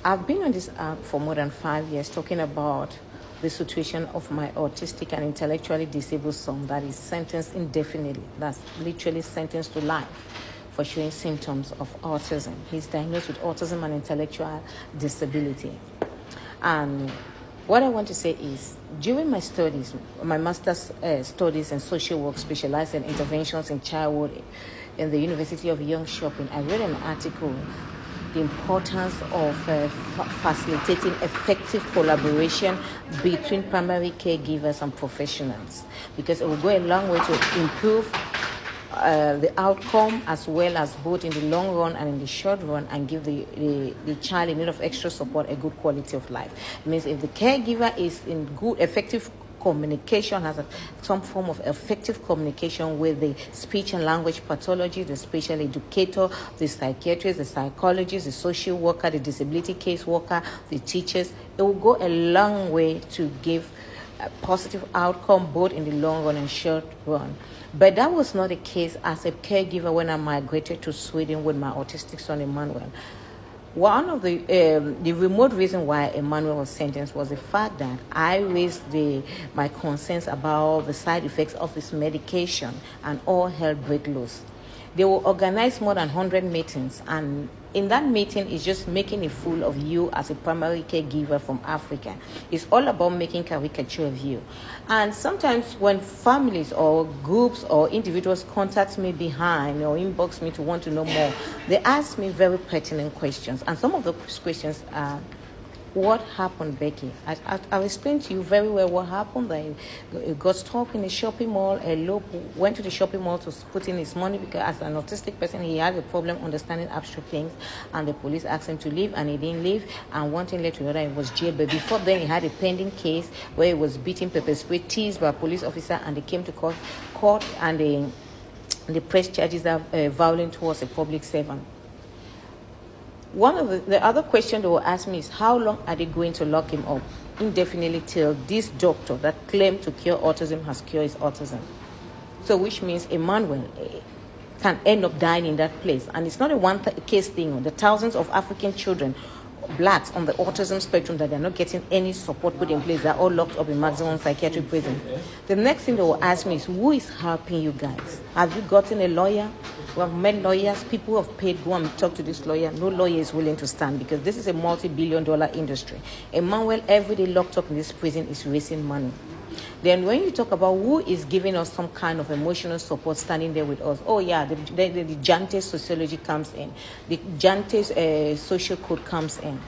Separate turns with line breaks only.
I've been on this app for more than 5 years talking about the situation of my autistic and intellectually disabled son that is sentenced indefinitely, that's literally sentenced to life for showing symptoms of autism. He's diagnosed with autism and intellectual disability. And what I want to say is, during my studies, my master's studies in social work, specialized in interventions in childhood in the University of Young Shopping, I read an article, the importance of facilitating effective collaboration between primary caregivers and professionals, because it will go a long way to improve the outcome, as well as both in the long run and in the short run, and give the child in need of extra support a good quality of life. It means if the caregiver is in good, effective communication, has some form of effective communication with the speech and language pathologist, the special educator, the psychiatrist, the psychologist, the social worker, the disability case worker, the teachers, it will go a long way to give a positive outcome both in the long run and short run. But that was not the case as a caregiver when I migrated to Sweden with my autistic son Emmanuel. One of the remote reason why Emmanuel was sentenced was the fact that I raised my concerns about the side effects of his medication, and all hell break loose. They will organize more than 100 meetings, and in that meeting is just making a fool of you as a primary caregiver from Africa. It's all about making caricature of you. And sometimes when families or groups or individuals contact me behind or inbox me to want to know more, they ask me very pertinent questions. And some of those questions are, what happened, Becky? I'll explain to you very well what happened. I got stuck in a shopping mall. Went to the shopping mall to put in his money because as an autistic person, he had a problem understanding abstract things. And the police asked him to leave, and he didn't leave. And one thing led to another, he was jailed. But before then, he had a pending case where he was beaten, pepper spray, teased by a police officer, and they came to court and the press charges are violent towards a public servant. One of the other question they will ask me is, how long are they going to lock him up indefinitely till this doctor that claimed to cure autism has cured his autism? So which means Emmanuel can end up dying in that place. And it's not a one-case thing. The thousands of African children, blacks on the autism spectrum, that they're not getting any support put in place, they're all locked up in maximum psychiatric prison. The next thing they will ask me is, who is helping you guys? Have you gotten a lawyer? We have met lawyers, people who have paid, go and talk to this lawyer. No lawyer is willing to stand because this is a multi-billion-dollar industry. Emmanuel, every day locked up in this prison, is raising money. Then when you talk about who is giving us some kind of emotional support, standing there with us, oh yeah, the Jantes sociology comes in. The Jantes social code comes in.